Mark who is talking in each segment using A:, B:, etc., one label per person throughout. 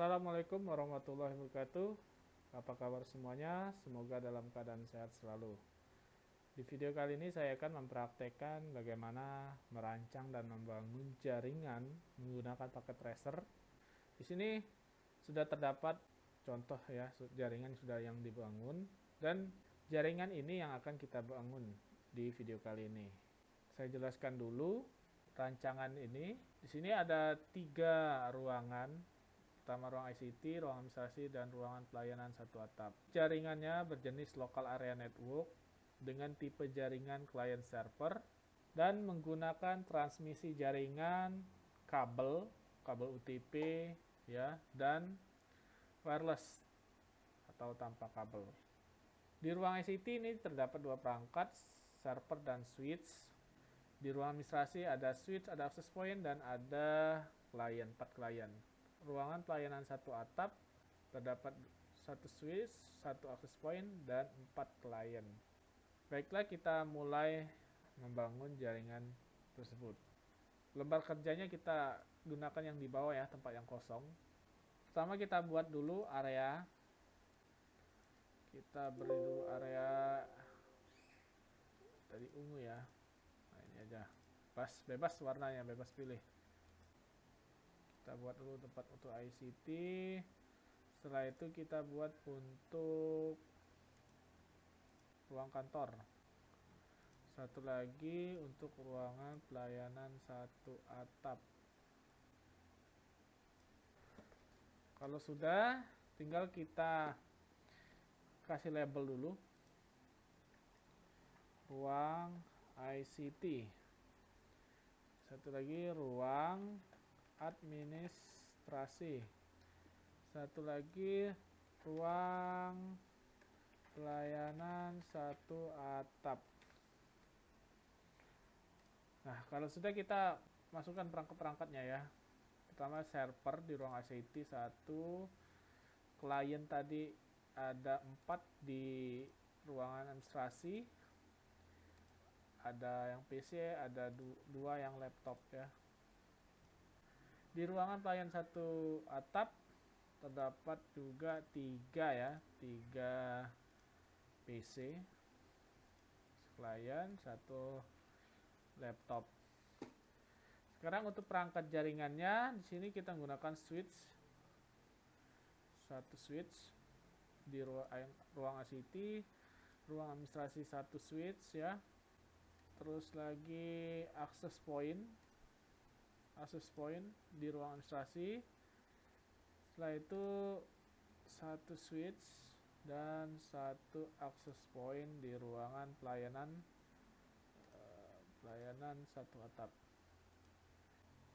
A: Assalamualaikum warahmatullahi wabarakatuh. Apa kabar semuanya? Semoga dalam keadaan sehat selalu. Di video kali ini saya akan mempraktekkan bagaimana merancang dan membangun jaringan menggunakan paket tracer. Di sini sudah terdapat contoh ya, jaringan sudah yang dibangun, dan jaringan ini yang akan kita bangun di video kali ini. Saya jelaskan dulu rancangan ini. Di sini ada 3 ruangan. Pertama ruang ICT, ruang administrasi, dan ruangan pelayanan satu atap. Jaringannya berjenis local area network dengan tipe jaringan client server dan menggunakan transmisi jaringan kabel UTP ya, dan wireless atau tanpa kabel. Di ruang ICT ini terdapat 2 perangkat, server dan switch. Di ruang administrasi ada switch, ada access point, dan ada klien, 4 klien. Ruangan pelayanan satu atap terdapat 1 switch, 1 access point, dan 4 klien. Baiklah, kita mulai membangun jaringan tersebut. Lembar kerjanya kita gunakan yang di bawah ya, tempat yang kosong. Pertama kita buat dulu area. Kita beri dulu area tadi ungu ya. Nah, ini aja. Bebas warnanya, bebas pilih. Kita buat dulu tempat untuk ICT. Setelah itu kita buat untuk ruang kantor. Satu lagi untuk ruangan pelayanan satu atap. Kalau sudah, tinggal kita kasih label dulu. Ruang ICT. Satu lagi ruang administrasi. Satu lagi ruang pelayanan satu atap. Nah, kalau sudah kita masukkan perangkat-perangkatnya ya. Pertama server di ruang ICT 1, klien tadi ada 4 di ruangan administrasi. Ada yang PC, ada 2 yang laptop ya. Di ruangan pelayan satu atap terdapat juga 3 ya, 3 PC, klien, 1 laptop. Sekarang untuk perangkat jaringannya, di sini kita menggunakan switch, 1 switch di ruang ICT, ruang administrasi 1 switch ya. Terus lagi access point di ruang administrasi. Setelah itu 1 switch dan 1 access point di ruangan pelayanan satu atap.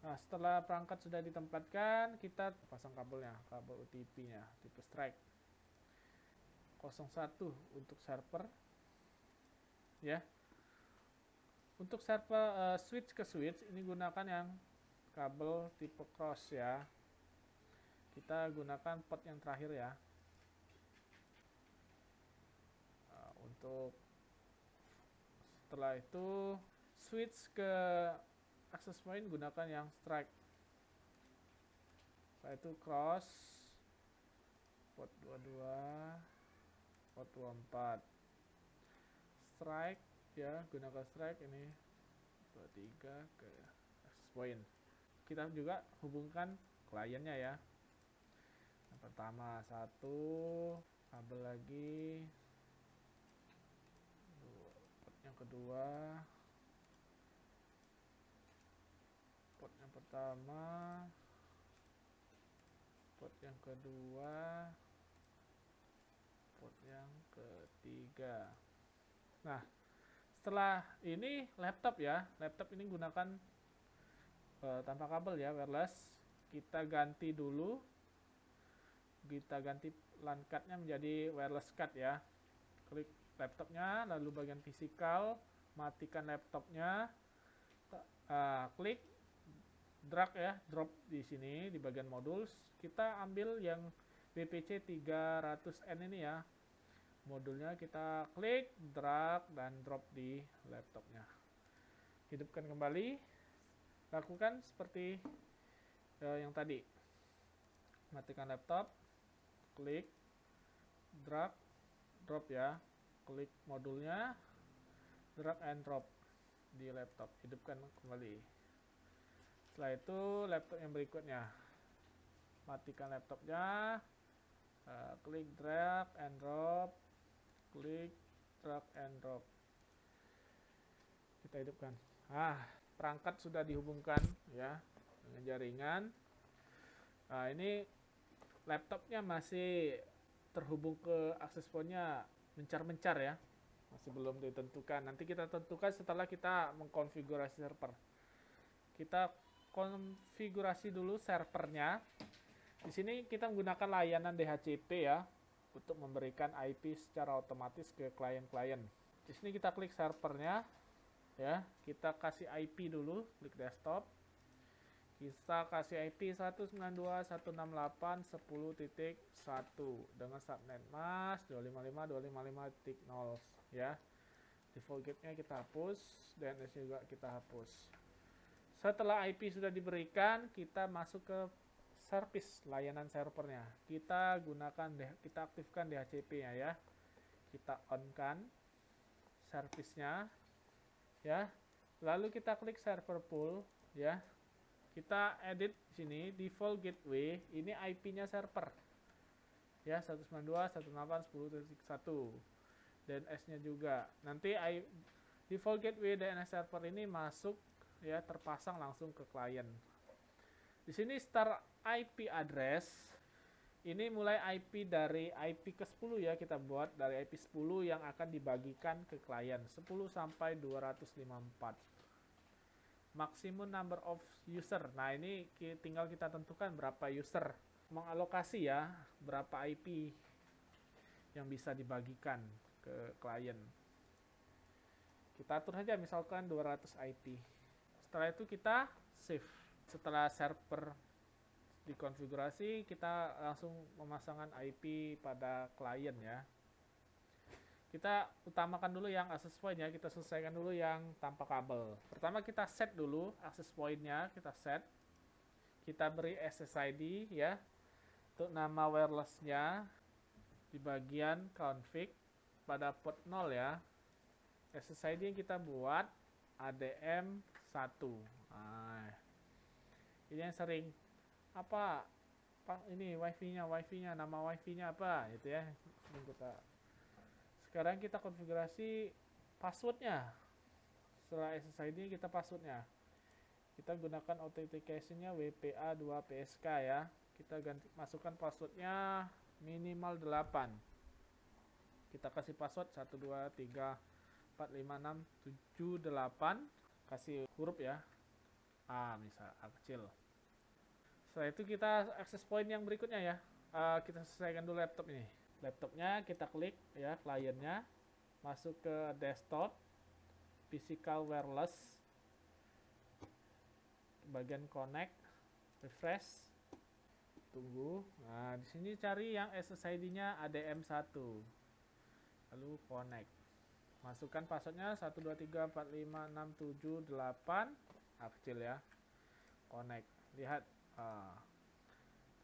A: Nah, setelah perangkat sudah ditempatkan, kita pasang kabelnya, kabel UTP-nya tipe strike 01 untuk server ya. Untuk server switch ke switch ini gunakan yang kabel tipe cross ya. Kita gunakan port yang terakhir ya. Untuk setelah itu switch ke access point gunakan yang strike. Setelah itu cross port 22, port 24. Strike ya, gunakan strike ini 23 ke access point. Kita juga hubungkan kliennya ya. Yang pertama 1 kabel lagi, port yang kedua, port yang pertama, port yang kedua, port yang ketiga. Nah, setelah ini laptop ya, laptop ini gunakan tanpa kabel ya, wireless. Kita ganti dulu, kita ganti LAN card-nya menjadi wireless card ya. Klik laptopnya, lalu bagian fisikal, matikan laptopnya, klik drag ya, drop di sini di bagian modul. Kita ambil yang BPC 300N ini ya, modulnya kita klik, drag, dan drop di laptopnya. Hidupkan kembali, lakukan seperti yang tadi. Matikan laptop, klik drag drop ya, klik modulnya, drag and drop di laptop, hidupkan kembali. Setelah itu laptop yang berikutnya, matikan laptopnya, klik drag and drop, klik drag and drop, kita hidupkan. Perangkat sudah dihubungkan ya dengan jaringan. Ini laptopnya masih terhubung ke access point-nya mencar-mencar ya, masih belum ditentukan. Nanti kita tentukan setelah kita mengkonfigurasi server. Kita konfigurasi dulu servernya. Di sini kita menggunakan layanan DHCP ya untuk memberikan IP secara otomatis ke klien-klien. Di sini kita klik servernya ya, kita kasih IP dulu, klik desktop. Kita kasih IP 192.168.10.1 dengan subnet mask 255.255.0 ya. Default gate-nya kita hapus, DNS juga kita hapus. Setelah IP sudah diberikan, kita masuk ke service layanan servernya. Kita aktifkan DHCP-nya ya. Kita on-kan service-nya ya. Lalu kita klik server pool ya. Kita edit sini default gateway, ini IP-nya server. Ya, 192.168.10.1. DNS-nya juga. Nanti default gateway DNS server ini masuk ya, terpasang langsung ke klien. Di sini start IP address. Ini mulai IP dari IP ke-10 ya, kita buat dari IP 10 yang akan dibagikan ke klien. 10 sampai 254. Maximum number of user. Nah, ini tinggal kita tentukan berapa user. Mengalokasi ya, berapa IP yang bisa dibagikan ke klien. Kita atur saja misalkan 200 IP. Setelah itu kita save. Setelah server dikonfigurasi, kita langsung memasangkan IP pada klien ya. Kita utamakan dulu yang access point ya, kita selesaikan dulu yang tanpa kabel. Pertama kita set dulu access point-nya, kita set. Kita beri SSID ya. Untuk nama wireless-nya di bagian config pada port 0 ya. SSID yang kita buat ADM1. Ini yang sering ini wifi-nya, nama wifi-nya apa gitu ya. Sekarang kita konfigurasi passwordnya. Setelah SSID kita passwordnya. Kita gunakan authentication-nya WPA2PSK ya. Kita masukkan passwordnya minimal 8. Kita kasih password 123456778. Kasih huruf ya. Misal A kecil. Setelah itu kita access point yang berikutnya ya. Kita selesaikan dulu laptop ini. Laptopnya kita klik ya, kliennya, masuk ke desktop, physical wireless, bagian connect, refresh, tunggu. Nah, di sini cari yang SSID-nya ADM1, lalu connect. Masukkan passwordnya 123456778, kecil ya, connect. Lihat,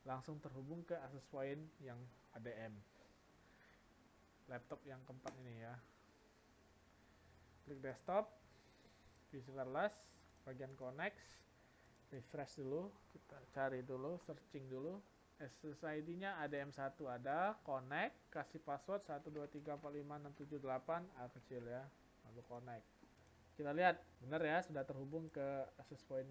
A: langsung terhubung ke access point yang ADM. Laptop yang keempat ini ya. Klik desktop, PC wireless, bagian connect, refresh dulu, kita cari dulu, searching dulu. SSID-nya ADM1 ada, connect, kasih password 123456778 kecil ya, lalu connect. Kita lihat, benar ya, sudah terhubung ke access point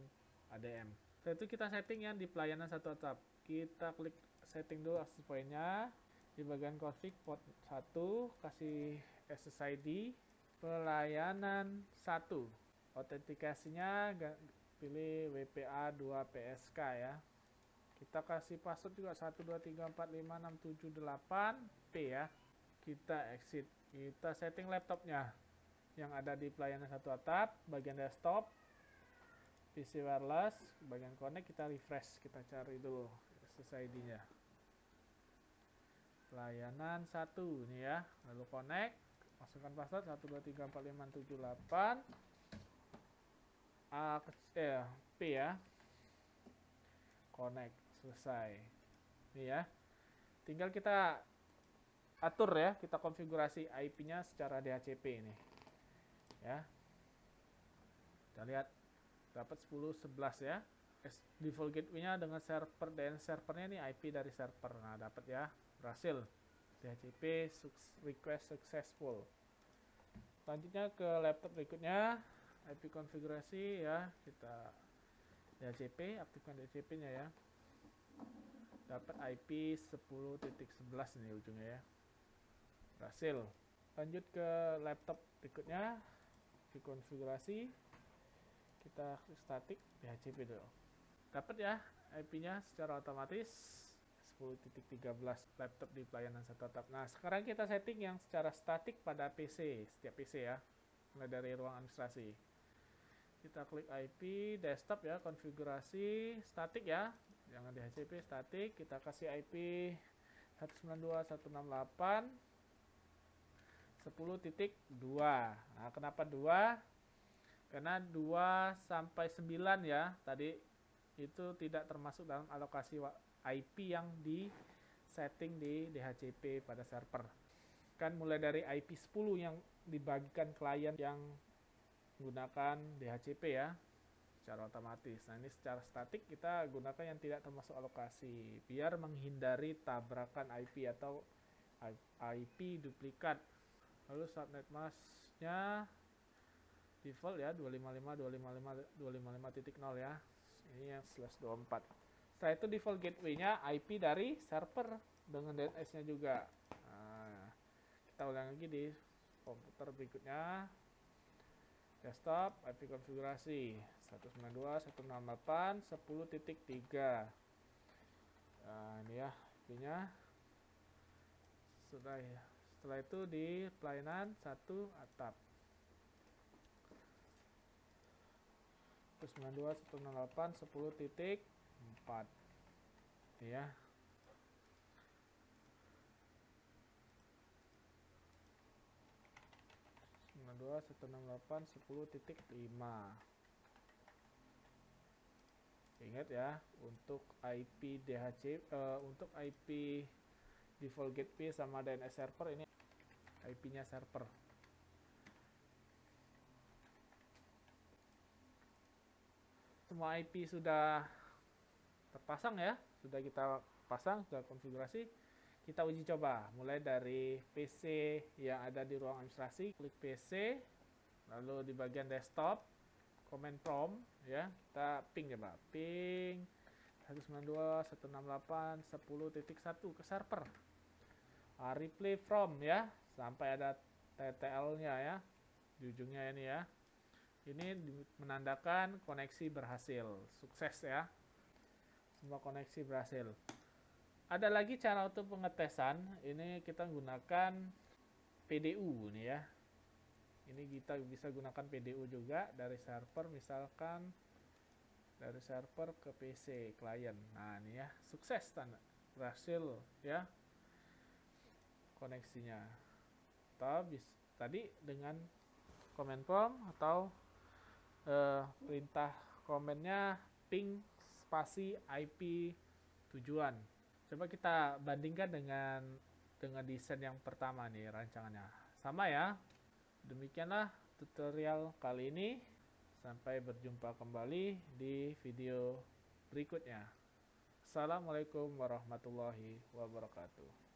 A: ADM. Setelah itu kita setting yang di pelayanan satu atap. Kita klik setting dulu access point-nya. Di bagian config port 1 kasih SSID pelayanan 1. Autentikasinya pilih WPA2PSK ya. Kita kasih password juga 123456778P ya. Kita exit. Kita setting laptopnya yang ada di pelayanan satu atap, bagian desktop, PC wireless, bagian connect, kita refresh, kita cari dulu SSID-nya. Pelayanan 1 ini ya, lalu connect, masukkan password 123456778 P ya, connect, selesai. Nih ya. Tinggal kita atur ya, kita konfigurasi IP-nya secara DHCP ini. Ya. Kita lihat dapat 10.11 ya. Default gateway-nya dengan server DNS servernya ini IP dari server. Nah, dapat ya. Berhasil. DHCP request successful. Selanjutnya ke laptop berikutnya, IP konfigurasi ya, kita DHCP, aktifkan DHCP-nya ya. Dapat IP 10.11 ini ujungnya ya. Berhasil. Lanjut ke laptop berikutnya, IP konfigurasi, kita statik DHCP dulu. Dapat ya IP-nya secara otomatis 10.13 laptop di pelayanan satu atap. Nah, sekarang kita setting yang secara statik pada PC, setiap PC ya, mulai dari ruang administrasi. Kita klik IP, desktop ya, konfigurasi, statik ya, jangan DHCP, statik. Kita kasih IP 192.168 10.2. Nah, kenapa 2? Karena 2 sampai 9 ya, tadi itu tidak termasuk dalam alokasi IP yang di setting di DHCP pada server. Kan mulai dari IP 10 yang dibagikan klien yang menggunakan DHCP ya, secara otomatis. Nah, ini secara statik kita gunakan yang tidak termasuk alokasi, biar menghindari tabrakan IP atau IP duplikat. Lalu subnet mask-nya default ya, 255.255.255.0 ya. Ini yang /24. Setelah itu default gateway-nya IP dari server dengan DNS-nya juga. Nah, kita ulang lagi di komputer berikutnya. Desktop, IP konfigurasi 192.168 10.3. Nah, ini ya IP-nya. Setelah itu di pelayanan satu atap. 192.168 10.4. Ini ya. Dua 10.5. Ingat ya, untuk IP untuk IP default gateway sama DNS server ini IP-nya server. Semua IP sudah terpasang ya, sudah kita pasang, sudah konfigurasi. Kita uji coba, mulai dari PC yang ada di ruang administrasi, klik PC, lalu di bagian desktop, command prompt, ya, kita ping coba, ping 192.168 10.1 ke server. Replay from ya, sampai ada TTL-nya ya, di ujungnya ini ya. Ini menandakan koneksi berhasil, sukses ya, semua koneksi berhasil. Ada lagi cara untuk pengetesan, ini kita gunakan PDU nih ya. Ini kita bisa gunakan PDU juga dari server, misalkan dari server ke PC klien. Nah, ini ya, sukses berhasil ya koneksinya. Tadi dengan command prompt atau perintah komennya ping spasi IP tujuan. Coba kita bandingkan dengan desain yang pertama nih, rancangannya. Sama ya. Demikianlah tutorial kali ini. Sampai berjumpa kembali di video berikutnya. Assalamualaikum warahmatullahi wabarakatuh.